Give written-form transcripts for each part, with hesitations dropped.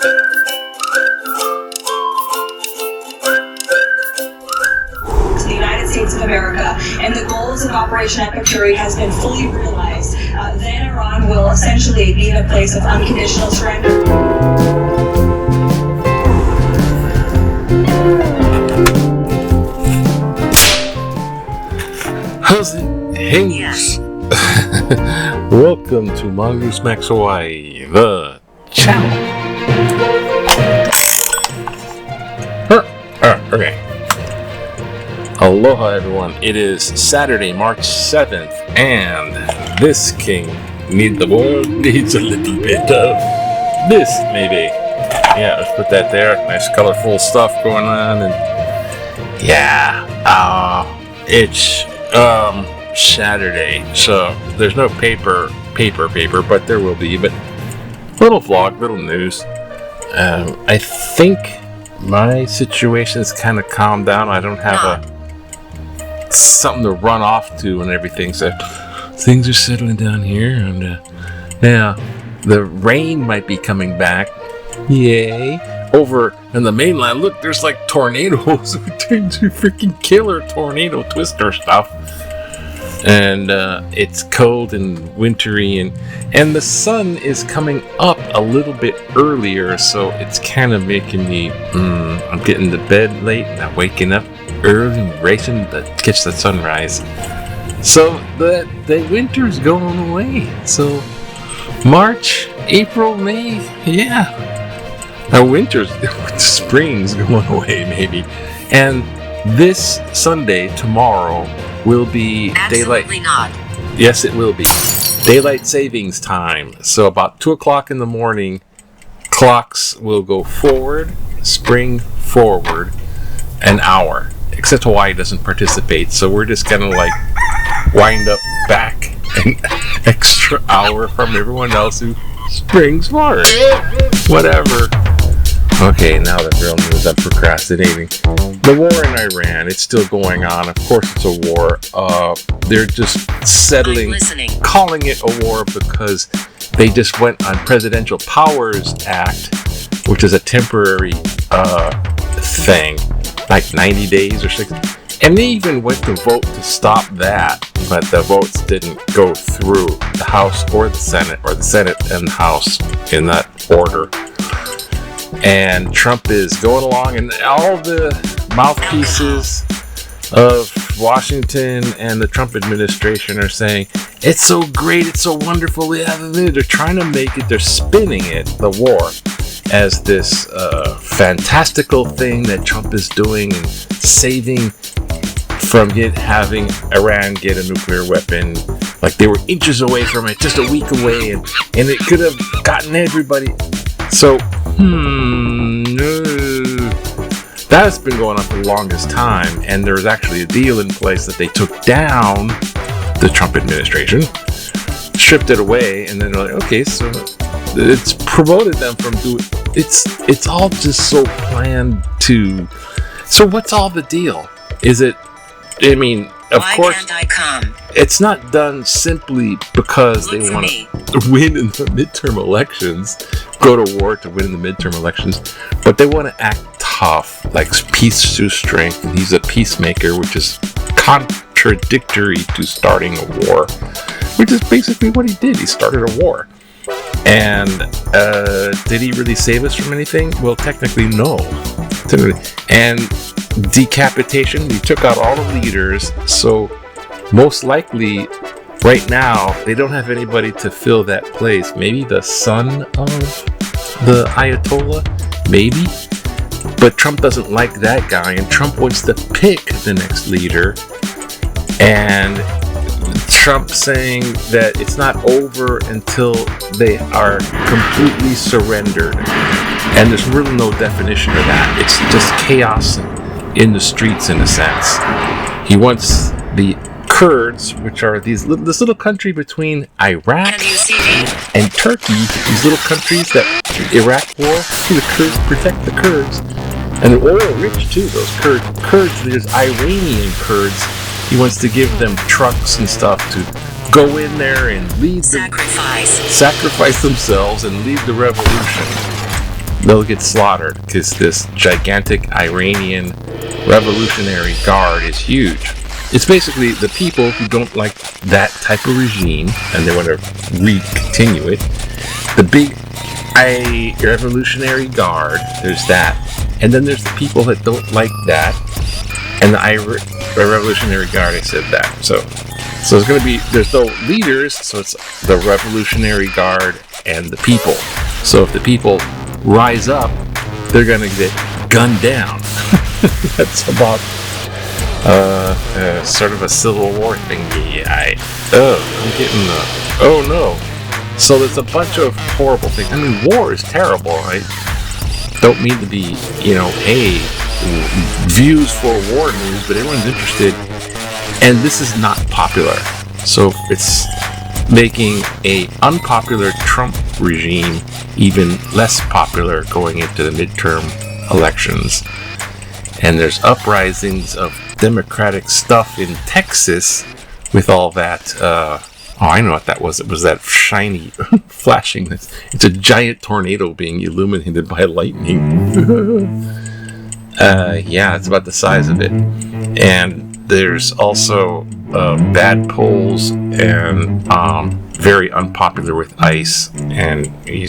The United States of America, and the goals of Operation Epic Fury has been fully realized, then Iran will essentially be in a place of unconditional surrender. How's it? Hey, yes. Welcome to Mongoose Max Hawaii, the channel. Okay. Aloha, everyone. It is Saturday, March 7th, and this king the world needs a little bit of this, maybe. Yeah, let's put that there. Nice, colorful stuff going on, and yeah, it's Saturday, so there's no paper, but there will be. But little vlog, little news. I think my situation's kind of calmed down. I don't have something to run off to and everything, so things are settling down here. And now the rain might be coming back. Yay! Over in the mainland, look, there's like tornadoes. Freaking killer tornado twister stuff. And it's cold and wintry, and the sun is coming up a little bit earlier, so it's kind of making me I'm getting to bed late and I'm waking up early and racing to catch the sunrise. So the winter's going away. So March, April, May, yeah. Spring's going away maybe. And this Sunday, tomorrow, will be Absolutely daylight. Not. Yes, it will be daylight savings time. So about 2 o'clock in the morning, clocks will go forward, spring forward, an hour. Except Hawaii doesn't participate, so we're just gonna like wind up back an extra hour from everyone else who springs forward. Whatever. Okay, now the real news. I'm procrastinating. The war in Iran, it's still going on. Of course it's a war. They're just settling, calling it a war because they just went on Presidential Powers Act, which is a temporary thing, like 90 days or 60. And they even went to vote to stop that, but the votes didn't go through the House or the Senate and the House in that order. And Trump is going along, and all the mouthpieces of Washington and the Trump administration are saying, it's so great, it's so wonderful. Yeah, they're trying to make it, they're spinning it, the war, as this fantastical thing that Trump is doing and saving from having Iran get a nuclear weapon. Like they were inches away from it, just a week away, and it could have gotten everybody. So, that's been going on for the longest time, and there was actually a deal in place that they took down the Trump administration, stripped it away, and then they're like, okay, so it's promoted them from doing. It's all just so planned to. So what's all the deal? Is it? I mean, of course, can't I come? It's not done simply because they want to win in the midterm elections, go to war to win in the midterm elections, but they want to act tough, like peace through strength, and he's a peacemaker, which is contradictory to starting a war, which is basically what he did. He started a war. And did he really save us from anything? Well, technically, no. And decapitation, he took out all the leaders, so most likely right now they don't have anybody to fill that place. Maybe the son of the Ayatollah, maybe, but Trump doesn't like that guy, and Trump wants to pick the next leader. And Trump saying that it's not over until they are completely surrendered, and there's really no definition of that. It's just chaos in the streets, in a sense. He wants the Kurds, which are this little country between Iraq and Turkey, these little countries that Iraq war, the Kurds protect the Kurds, and they're oil rich too. Those Kurds, there's Iranian Kurds. He wants to give them trucks and stuff to go in there and lead sacrifice themselves and lead the revolution. they'll get slaughtered because this gigantic Iranian Revolutionary Guard is huge. It's basically the people who don't like that type of regime and they want to continue it. The big Revolutionary Guard, there's that. And then there's the people that don't like that. And the Revolutionary Guard, I said that. So it's going to be, there's no leaders, so it's the Revolutionary Guard and the people. So if the people rise up, they're going to get gunned down. That's about sort of a civil war thingy. I'm getting oh no. So there's a bunch of horrible things. I mean, war is terrible. I don't mean to be, hey, views for war news, but everyone's interested. And this is not popular. So it's making a unpopular Trump regime even less popular going into the midterm elections. And there's uprisings of Democratic stuff in Texas with all that. I know what that was. It was that shiny, flashing. It's a giant tornado being illuminated by lightning. Yeah, it's about the size of it. And there's also bad polls and very unpopular with ICE. And he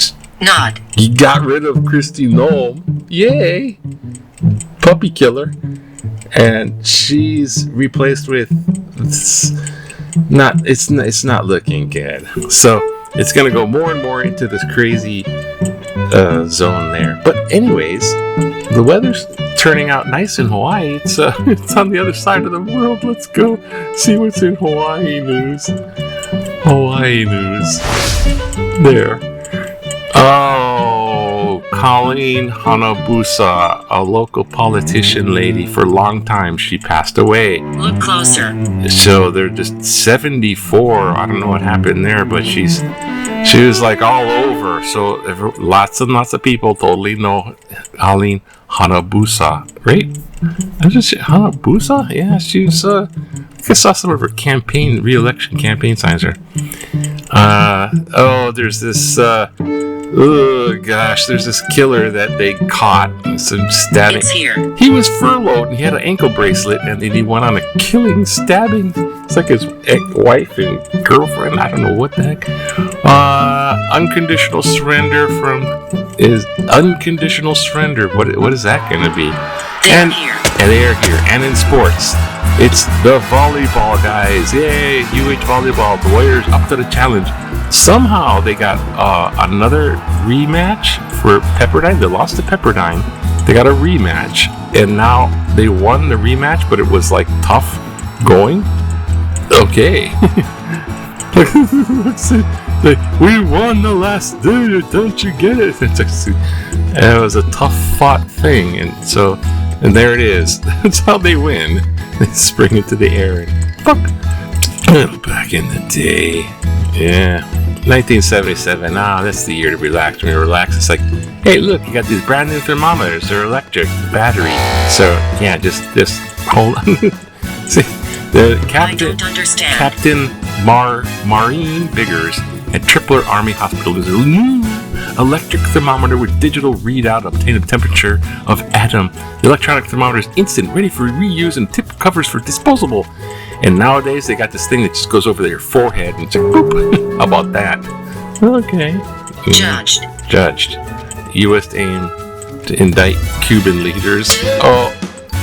got rid of Kristi Noem. Yay! Puppy killer. And she's replaced with it's not looking good. So it's gonna go more and more into this crazy zone there. But anyways, the weather's turning out nice in Hawaii. It's on the other side of the world. Let's go see what's in Hawaii news. There. Oh, Colleen Hanabusa, a local politician lady. For a long time, she passed away. Look closer. So they're just 74. I don't know what happened there, but she was like all over. So lots and lots of people totally know Colleen Hanabusa, right? Hanabusa? Yeah, she's. I think I saw some of her re-election campaign signs. There's this. There's this killer that they caught. Some stabbing. It's here. He was furloughed and he had an ankle bracelet, and then he went on a killing, stabbing. It's like his wife and girlfriend. I don't know what the heck. Unconditional Surrender is Unconditional Surrender. What is that going to be? They're here. And they are here. And in sports, it's the volleyball guys. Yay! UH volleyball. The Warriors up to the challenge. Somehow they got another rematch for Pepperdine. They lost to Pepperdine. They got a rematch, and now they won the rematch, but it was like tough going. Okay. We won the last day, don't you get it? It was a tough fought thing, and there it is. That's how they win. They spring into the air and back in the day. Yeah. 1977. That's the year to relax. When you relax, it's like, hey, look, you got these brand new thermometers. They're electric, battery. So yeah, just hold on. See, the Captain Maureen Biggers at Tripler Army Hospital is a new electric thermometer with digital readout obtain a temperature of atom. The electronic thermometer is instant, ready for reuse, and tip covers for disposable. And nowadays they got this thing that just goes over your forehead and it's like, boop. How about that? Okay. Judged. U.S. aim to indict Cuban leaders. Oh,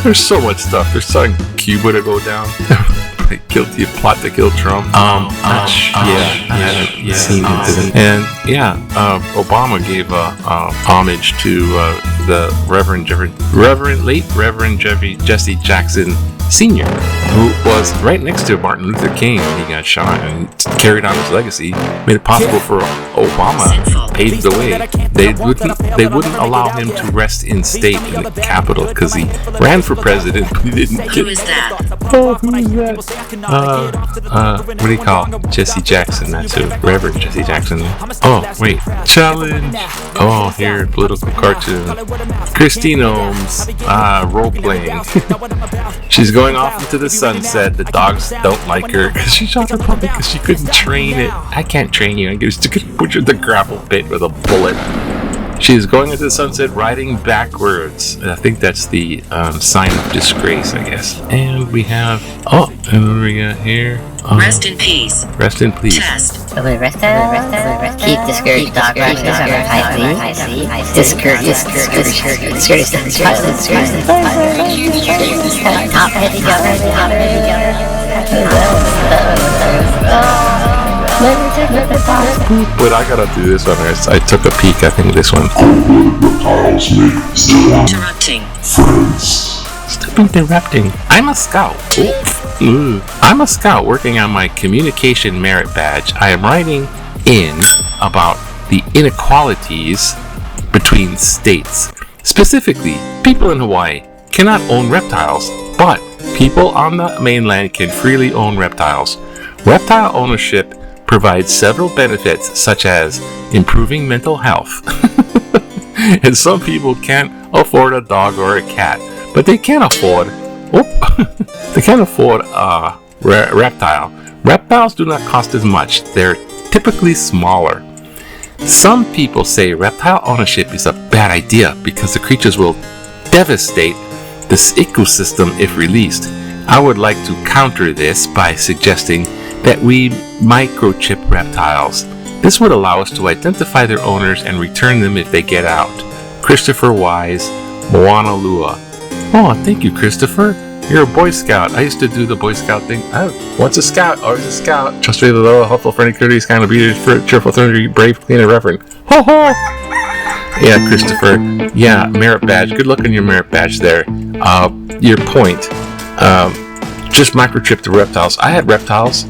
there's so much stuff. They're telling Cuba to go down. Guilty of plot to kill Trump. And Obama gave homage to the late Reverend Jesse Jackson Sr., who was right next to Martin Luther King when he got shot and carried on his legacy, made it possible for Obama, paved the way. They wouldn't allow him to rest in state in the Capitol because he ran for president, but he didn't get. Who is that? Oh, who is that? What do you call Jesse Jackson? That's who. Reverend Jesse Jackson. Oh, wait. Challenge. Oh, here, political cartoon. Kristi Noem's role-playing. She's going off into the sunset. The dogs don't like her because she shot her puppy because she couldn't train it. I can't train you. I just put you in the gravel pit with a bullet. She's going into the sunset riding backwards. I think that's the sign of disgrace, I guess. And we have... Oh, and what do we got here? Rest in peace. Rest in peace. Test. Keep discouraged dog riders on our high sea. Discouraged. Top head together. Wait, I gotta do this one. I took a peek. I think this one. Interrupting. Stop interrupting. I'm a scout. I'm a scout working on my communication merit badge. I am writing in about the inequalities between states. Specifically, people in Hawaii cannot own reptiles, but people on the mainland can freely own reptiles. Reptile ownership provides several benefits such as improving mental health. And some people can't afford a dog or a cat, but they can afford a reptile. Reptiles do not cost as much. They're typically smaller. Some people say reptile ownership is a bad idea because the creatures will devastate this ecosystem if released. I would like to counter this by suggesting that we microchip reptiles. This would allow us to identify their owners and return them if they get out. Christopher Wise, Moana Lua. Oh, thank you, Christopher. You're a Boy Scout. I used to do the Boy Scout thing. Once a Scout, always a Scout. Trust the loyal, helpful, friendly, courteous, kind of beaters, cheerful, thorny, brave, clean, and reverent. Ho ho! Yeah, Christopher. Yeah, merit badge. Good luck on your merit badge there. Your point. Just microchip the reptiles. I had reptiles.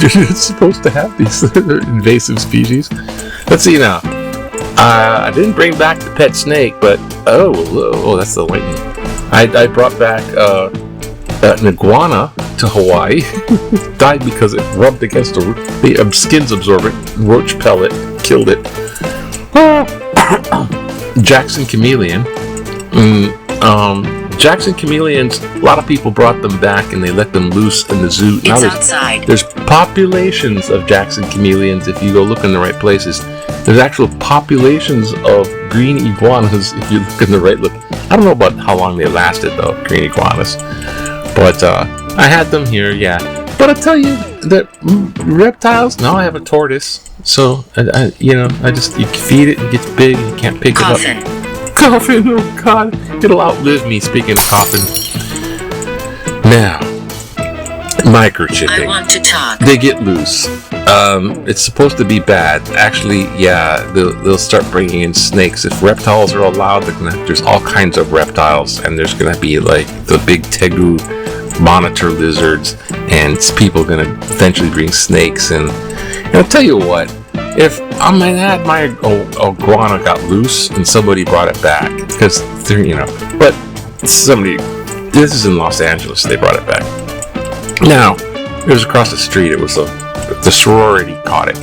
You're supposed to have these invasive species. Let's see now. I didn't bring back the pet snake, but oh, that's the lightning. I brought back an iguana to Hawaii. Died because it rubbed against the skin's absorbent roach pellet, killed it. Jackson chameleon. Jackson chameleons, a lot of people brought them back and they let them loose in the zoo. It's outside. There's populations of Jackson chameleons if you go look in the right places. There's actual populations of green iguanas if you look in the right look. I don't know about how long they lasted though, green iguanas. But I had them here, yeah. But I tell you that reptiles, now I have a tortoise. So, you feed it, it gets big, and you can't pick it up. Coffin, oh god, it'll outlive me, speaking of coffin. Now, microchipping. I want to talk. They get loose. It's supposed to be bad. Actually, yeah, they'll start bringing in snakes. If reptiles are allowed, there's all kinds of reptiles, and there's gonna be like the big tegu monitor lizards, and people are gonna eventually bring snakes. And I'll tell you what. If my iguana got loose and somebody brought it back, because but this is in Los Angeles, they brought it back. Now, it was across the street, it was the sorority caught it.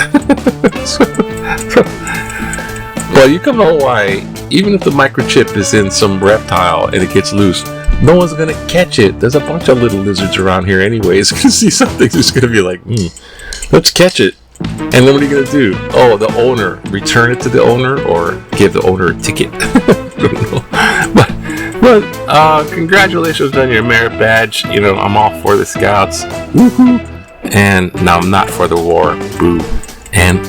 Well, you come to Hawaii, even if the microchip is in some reptile and it gets loose, no one's gonna catch it. There's a bunch of little lizards around here anyways. Gonna see something that's gonna be like, let's catch it. And then what are you going to do? Oh, the owner. Return it to the owner or give the owner a ticket? But congratulations on your merit badge. I'm all for the Scouts. Woohoo! And now I'm not for the war. Boo. And,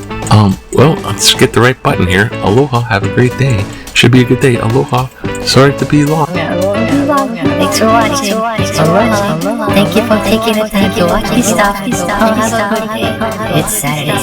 let's get the right button here. Aloha. Have a great day. Should be a good day. Aloha. Sorry to be long. Thanks for watching. Aloha. Thank you for taking the time to watch this stuff. Have a good day. It's Saturday.